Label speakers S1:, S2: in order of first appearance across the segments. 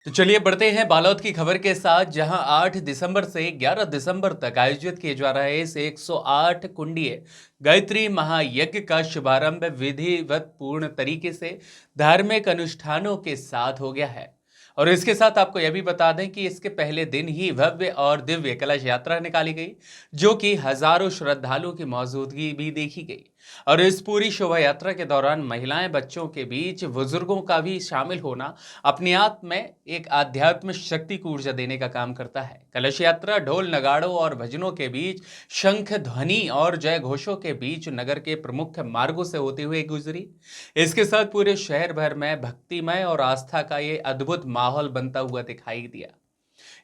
S1: तो चलिए बढ़ते हैं बालोद की खबर के साथ, जहां 8 दिसंबर से 11 दिसंबर तक आयोजित किए जा रहे इस 108 कुंडीय गायत्री महायज्ञ का शुभारंभ विधिवत पूर्ण तरीके से धार्मिक अनुष्ठानों के साथ हो गया है। और इसके साथ आपको यह भी बता दें कि इसके पहले दिन ही भव्य और दिव्य कलश यात्रा निकाली गई, जो कि हजारों श्रद्धालुओं की मौजूदगी भी देखी गई। और इस पूरी शोभा यात्रा के दौरान महिलाएं, बच्चों के बीच बुजुर्गों का भी शामिल होना अपने आप में एक आध्यात्मिक शक्ति को ऊर्जा देने का काम करता है। कलश यात्रा ढोल नगाड़ों और भजनों के बीच, शंख ध्वनि और जय घोषों के बीच नगर के प्रमुख मार्गों से होते हुए गुजरी। इसके साथ पूरे शहर भर में भक्तिमय और आस्था का ये अद्भुत माहौल बनता हुआ दिखाई दिया।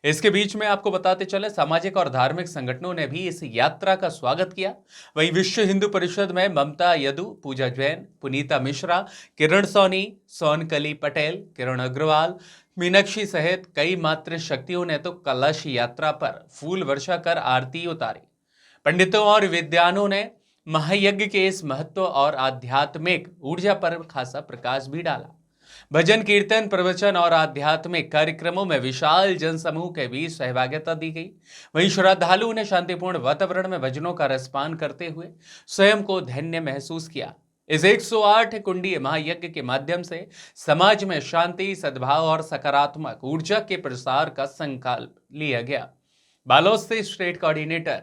S1: इसके बीच में आपको बताते चले, सामाजिक और धार्मिक संगठनों ने भी इस यात्रा का स्वागत किया। वहीं विश्व हिंदू परिषद में ममता यदु, पूजा जैन, पुनीता मिश्रा, किरण सोनी, सोनकली पटेल, किरण अग्रवाल, मीनाक्षी सहित कई मातृ शक्तियों ने तो कलश यात्रा पर फूल वर्षा कर आरती उतारी। पंडितों और विद्वानों ने महायज्ञ के इस महत्व और आध्यात्मिक ऊर्जा पर खासा प्रकाश भी डाला। भजन, कीर्तन, प्रवचन और आध्यात्मिक कार्यक्रमों में विशाल जनसमूह के बीच सहभागिता दी गई। वहीं श्रद्धालुओं ने शांतिपूर्ण वातावरण में भजनों का रसपान करते हुए स्वयं को धन्य महसूस किया। इस 108 कुंडीय महायज्ञ के माध्यम से समाज में शांति, सद्भाव और सकारात्मक ऊर्जा के प्रसार का संकल्प लिया गया। बालोद से स्टेट कोऑर्डिनेटर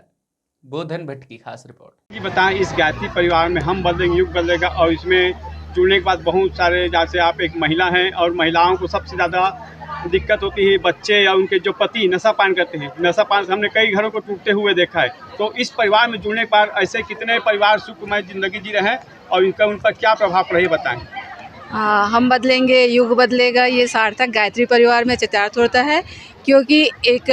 S1: बोधन भट्ट की खास रिपोर्ट।
S2: ये बताएं, इस गायत्री परिवार में हम बदलेंगे युग बदलेगा, और इसमें जुड़ने के बाद बहुत सारे, जैसे आप एक महिला हैं और महिलाओं को सबसे ज़्यादा दिक्कत होती है बच्चे या उनके जो पति नशा पान करते हैं। नशा पान से हमने कई घरों को टूटते हुए देखा है। तो इस परिवार में जुड़ने के बाद ऐसे कितने परिवार सुखमय जिंदगी जी रहे हैं और इनका उन पर क्या प्रभाव पड़े बताएं।
S3: हम बदलेंगे युग बदलेगा, ये सार्थक गायत्री परिवार में चित्रार्थ होता है। क्योंकि एक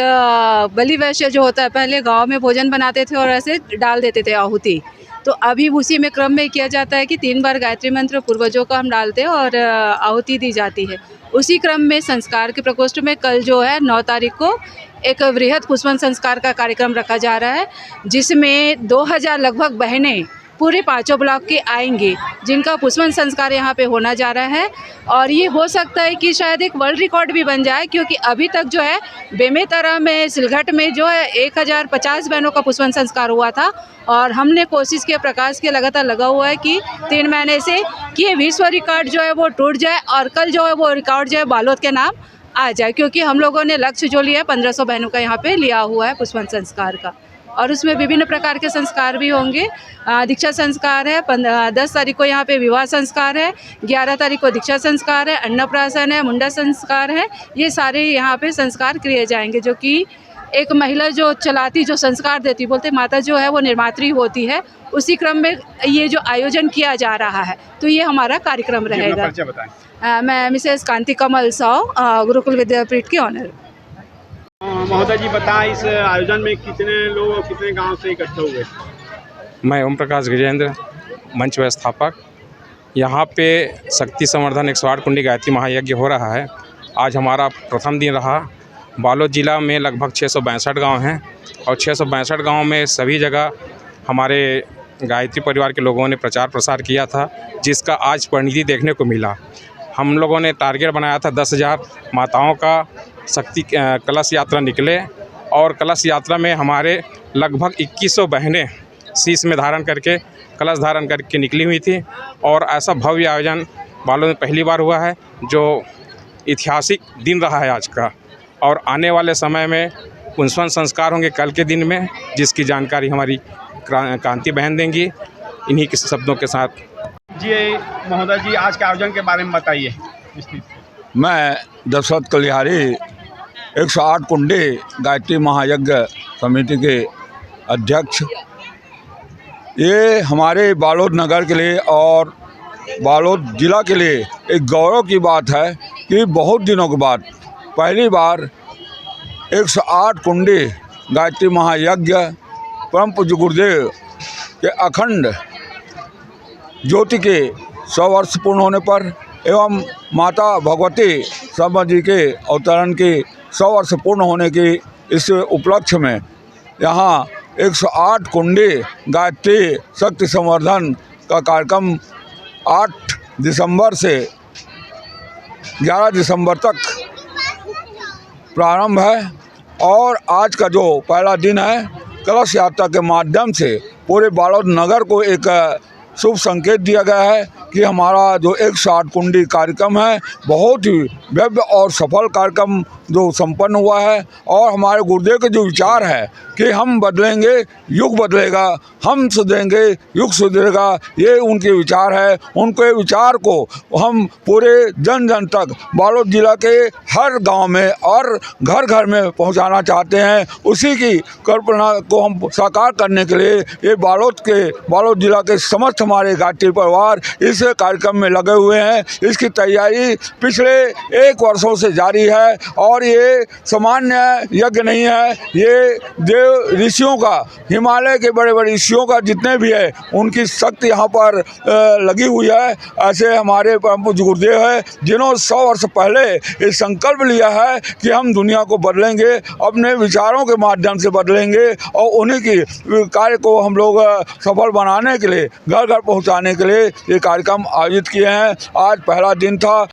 S3: बलि वैश्य जो होता है, पहले गांव में भोजन बनाते थे और ऐसे डाल देते थे आहुति। तो अभी उसी में क्रम में किया जाता है कि 3 बार गायत्री मंत्र पूर्वजों का हम डालते हैं और आहुति दी जाती है। उसी क्रम में संस्कार के प्रकोष्ठ में कल जो है 9 तारीख को एक वृहद पुष्पन संस्कार का कार्यक्रम रखा जा रहा है, जिसमें 2000 लगभग बहनें पूरे 5 ब्लॉक के आएंगे, जिनका पुष्पन संस्कार यहाँ पे होना जा रहा है। और ये हो सकता है कि शायद एक वर्ल्ड रिकॉर्ड भी बन जाए, क्योंकि अभी तक जो है बेमेतरा में, सिलघट में जो है 1050 बहनों का पुष्पन संस्कार हुआ था। और हमने कोशिश की, प्रकाश के लगातार लगा हुआ है कि 3 महीने से कि ये विश्व रिकॉर्ड जो है वो टूट जाए और कल जो है वो रिकॉर्ड जो है बालोद के नाम आ जाए। क्योंकि हम लोगों ने लक्ष्य जो लिया है 1500 बहनों का यहाँ पे लिया हुआ है पुष्पन संस्कार का, और उसमें विभिन्न प्रकार के संस्कार भी होंगे। दीक्षा संस्कार है, 10 तारीख को यहाँ पे विवाह संस्कार है, 11 तारीख को दीक्षा संस्कार है, अन्नप्राशन है, मुंडा संस्कार है। ये सारे यहाँ पे संस्कार किए जाएंगे, जो कि एक महिला जो चलाती, जो संस्कार देती, बोलते माता जो है वो निर्मात्री होती है। उसी क्रम में ये जो आयोजन किया जा रहा है, तो ये हमारा कार्यक्रम रहेगा। मैं मिसेस कांति कमल साव, गुरुकुल विद्यापीठ की ऑनर।
S2: महोदय जी बताएं, इस आयोजन में कितने लोग और कितने गांव से इकट्ठे हुए?
S4: मैं ओम प्रकाश गजेंद्र, मंच व्यवस्थापक। यहाँ पे शक्ति संवर्धन 108 कुंडी गायत्री महायज्ञ हो रहा है। आज हमारा प्रथम दिन रहा। बालोद जिला में लगभग 662 गांव हैं और 662 गांव में सभी जगह हमारे गायत्री परिवार के लोगों ने प्रचार प्रसार किया था, जिसका आज परिणति देखने को मिला। हम लोगों ने टारगेट बनाया था 10,000 माताओं का शक्ति कलश यात्रा निकले, और कलश यात्रा में हमारे लगभग 2100 बहनें शीश में धारण करके, कलश धारण करके निकली हुई थी। और ऐसा भव्य आयोजन बालोद में पहली बार हुआ है, जो ऐतिहासिक दिन रहा है आज का। और आने वाले समय में पुष्पन संस्कार होंगे कल के दिन में, जिसकी जानकारी हमारी कांति बहन देंगी। इन्हीं के शब्दों के साथ
S2: जी महोदय जी, आज के आयोजन के बारे में बताइए।
S5: मैं दशरथ कलिहारी 108 कुंडी गायत्री महायज्ञ समिति के अध्यक्ष। ये हमारे बालोद नगर के लिए और बालोद जिला के लिए एक गौरव की बात है कि बहुत दिनों के बाद पहली बार 108 कुंडी गायत्री महायज्ञ परम पूज्य गुरुदेव के अखंड ज्योति के 100 वर्ष पूर्ण होने पर एवं माता भगवती शंभा जी के अवतरण के 100 वर्ष पूर्ण होने के इस उपलक्ष्य में यहाँ 108 कुंडी गायत्री शक्ति संवर्धन का कार्यक्रम 8 दिसंबर से 11 दिसंबर तक प्रारंभ है और आज का जो पहला दिन है, कलश यात्रा के माध्यम से पूरे बालोद नगर को एक शुभ संकेत दिया गया है कि हमारा जो 108 कुंडी कार्यक्रम है बहुत ही भव्य और सफल कार्यक्रम जो संपन्न हुआ है। और हमारे गुरुदेव के जो विचार है कि हम बदलेंगे युग बदलेगा, हम सुधरेंगे युग सुधरेगा, ये उनके विचार है। उनके विचार को हम पूरे जन जन तक बालोद जिला के हर गांव में और घर घर में पहुंचाना चाहते हैं। उसी की कल्पना को हम साकार करने के लिए ये बालोद जिला के समस्त हमारे गायत्री परिवार इस कार्यक्रम में लगे हुए हैं। इसकी तैयारी पिछले 1 वर्षों से जारी है और ये सामान्य यज्ञ नहीं है, ये देव ऋषियों का, हिमालय के बड़े बड़े ऋषियों का जितने भी है उनकी शक्ति यहाँ पर लगी हुई है। ऐसे हमारे परम पूज्य गुरुदेव है जिन्होंने 100 वर्ष पहले ये संकल्प लिया है कि हम दुनिया को बदलेंगे, अपने विचारों के माध्यम से बदलेंगे और उन्हीं की कार्य को हम लोग सफल बनाने के लिए घर घर पहुँचाने के लिए ये कार्यक्रम आयोजित किए हैं। आज पहला दिन था।